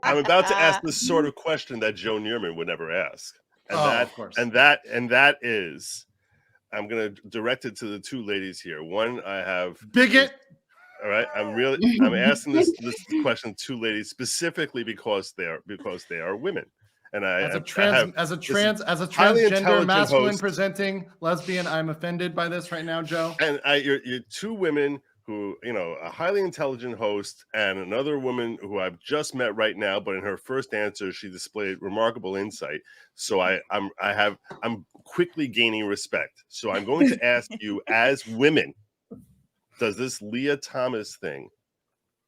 I'm about to ask this sort of question that Joe Neerman would never ask. Of course. And that is, I'm going to direct it to the two ladies here. One, I have bigot. All right, I'm asking this question to ladies specifically because they are women, and as a transgender masculine host, presenting lesbian, I'm offended by this right now, Joe. And you're two women who, a highly intelligent host, and another woman who I've just met right now, but in her first answer, she displayed remarkable insight. So I'm quickly gaining respect. So I'm going to ask you, as women, does this Lia Thomas thing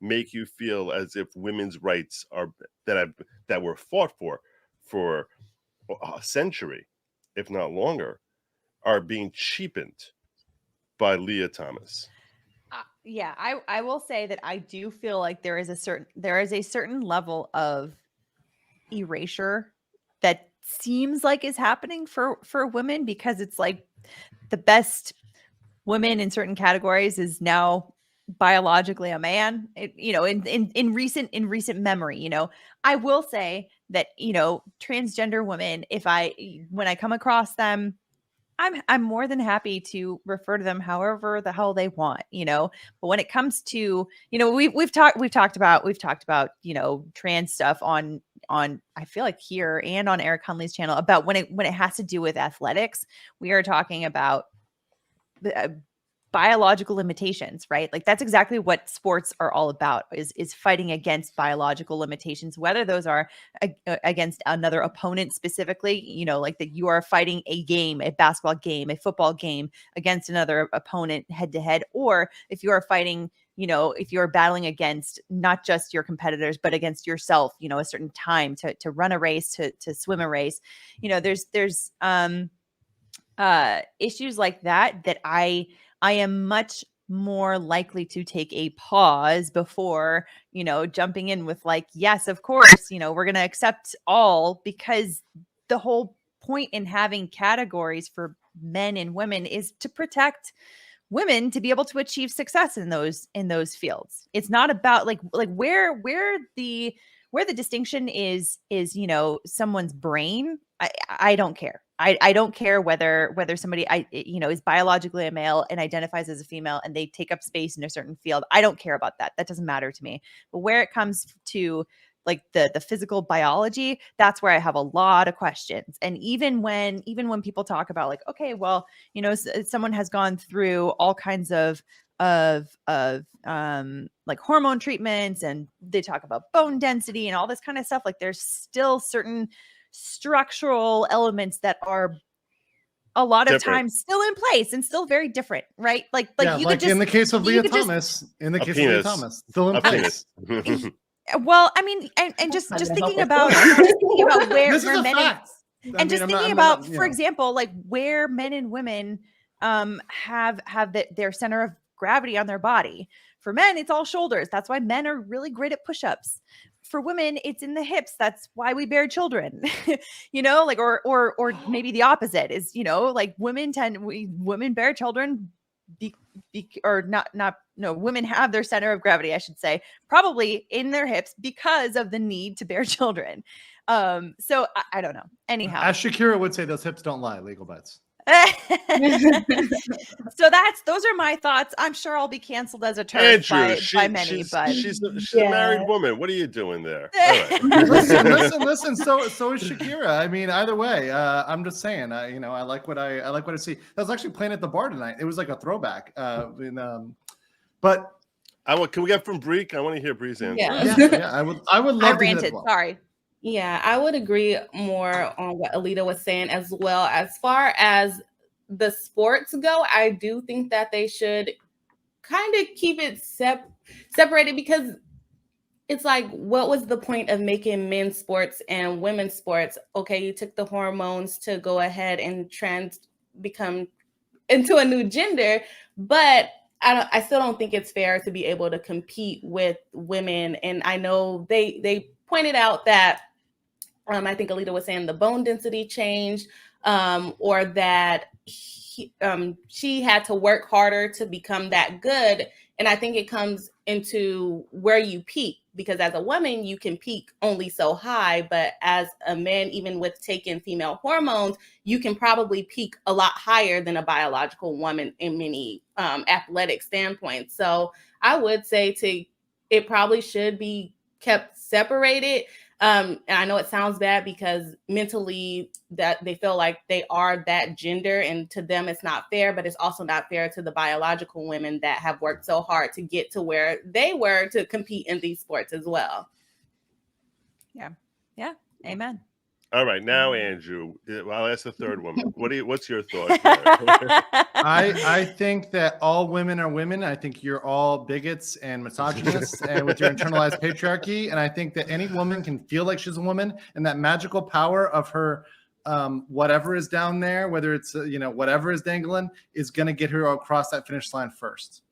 make you feel as if women's rights are that were fought for a century, if not longer, are being cheapened by Lia Thomas? Yeah, I will say that I do feel like there is a certain level of erasure that seems like is happening for women, because it's like the best women in certain categories is now biologically a man. In recent memory, I will say that, transgender women, when I come across them, I'm more than happy to refer to them however the hell they want, but when it comes to, we've talked about, trans stuff on I feel like here and on Eric Hunley's channel about when it has to do with athletics. We are talking about biological limitations, right? Like that's exactly what sports are all about, is fighting against biological limitations, whether those are against another opponent specifically, like that you are fighting a game, a basketball game, a football game against another opponent head to head, or if you are fighting, if you're battling against not just your competitors, but against yourself, a certain time to run a race, to swim a race, there's issues like that I am much more likely to take a pause before, jumping in with like, yes, of course, we're going to accept all, because the whole point in having categories for men and women is to protect women to be able to achieve success in those fields. It's not about like where the distinction is, someone's brain. I don't care. I don't care whether somebody is biologically a male and identifies as a female and they take up space in a certain field. I don't care about that. That doesn't matter to me. But where it comes to like the physical biology, that's where I have a lot of questions. And even when people talk about like, okay, well, someone has gone through all kinds of like hormone treatments, and they talk about bone density and all this kind of stuff. Like there's still certain structural elements that are a lot of times still in place and still very different, right? Like you could just, in the case of Lia Thomas, still in place. Well, I mean, and just thinking about where men and just thinking about, for example, like where men and women have their center of gravity on their body. For men, it's all shoulders. That's why men are really great at push-ups. For women, it's in the hips. That's why we bear children, like, or maybe the opposite is, like women bear children women have their center of gravity, I should say, probably in their hips because of the need to bear children. So I don't know. Anyhow, as Shakira would say, those hips don't lie. Legalbytes. So those are my thoughts. I'm sure I'll be canceled as a turd by many, but she's a married woman. What are you doing there? All right. listen. So is Shakira. I mean, either way, I'm just saying. I like what I see. I was actually playing at the bar tonight. It was like a throwback. But can we get from Bree? I want to hear Bree's answer. Yeah. I would love. I ranted. Sorry. Yeah, I would agree more on what Alita was saying as well. As far as the sports go, I do think that they should kind of keep it separated, because it's like, what was the point of making men's sports and women's sports? Okay, you took the hormones to go ahead and become into a new gender, but I still don't think it's fair to be able to compete with women. And I know they pointed out that I think Alita was saying the bone density changed, or that she had to work harder to become that good. And I think it comes into where you peak, because as a woman you can peak only so high, but as a man, even with taking female hormones, you can probably peak a lot higher than a biological woman in many athletic standpoints. So I would say it probably should be kept separated. And I know it sounds bad because mentally that they feel like they are that gender, and to them it's not fair, but it's also not fair to the biological women that have worked so hard to get to where they were to compete in these sports as well. Yeah. Amen. All right, now Andrew, I'll ask the third woman. What's your thoughts there? I think that all women are women. I think you're all bigots and misogynists and with your internalized patriarchy. And I think that any woman can feel like she's a woman, and that magical power of her whatever is down there, whether it's whatever is dangling, is going to get her across that finish line first.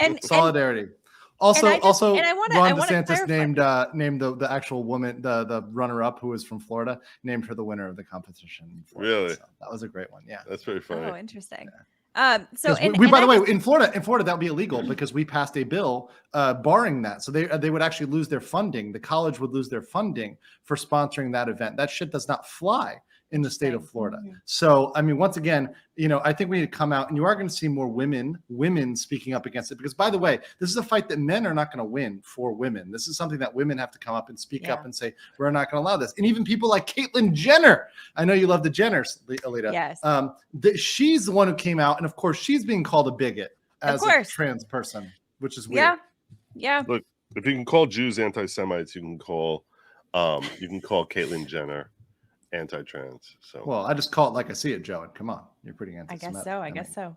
And Solidarity. Also, and I Ron wanna DeSantis clarify. named the actual woman, the runner-up who was from Florida, named her the winner of the competition. in Florida. Really? So that was a great one. Yeah. That's very funny. Oh, interesting. So By the way, in Florida, that would be illegal because we passed a bill barring that. So they would actually lose their funding. The college would lose their funding for sponsoring that event. That shit does not fly in the state of Florida. So, I mean, once again, I think we need to come out, and you are going to see more women speaking up against it, because, by the way, this is a fight that men are not going to win for women. This is something that women have to come up and speak up and say, we're not going to allow this. And even people like Caitlyn Jenner, I know you love the Jenners, Alita. Yes. She's the one who came out, and of course, she's being called a bigot as a trans person, which is weird. Yeah. Look, if you can call Jews anti-Semites, you can call Caitlyn Jenner anti-trans. So well, I just call it like I see it, Joe. And come on, you're pretty anti-Semitic. I guess so.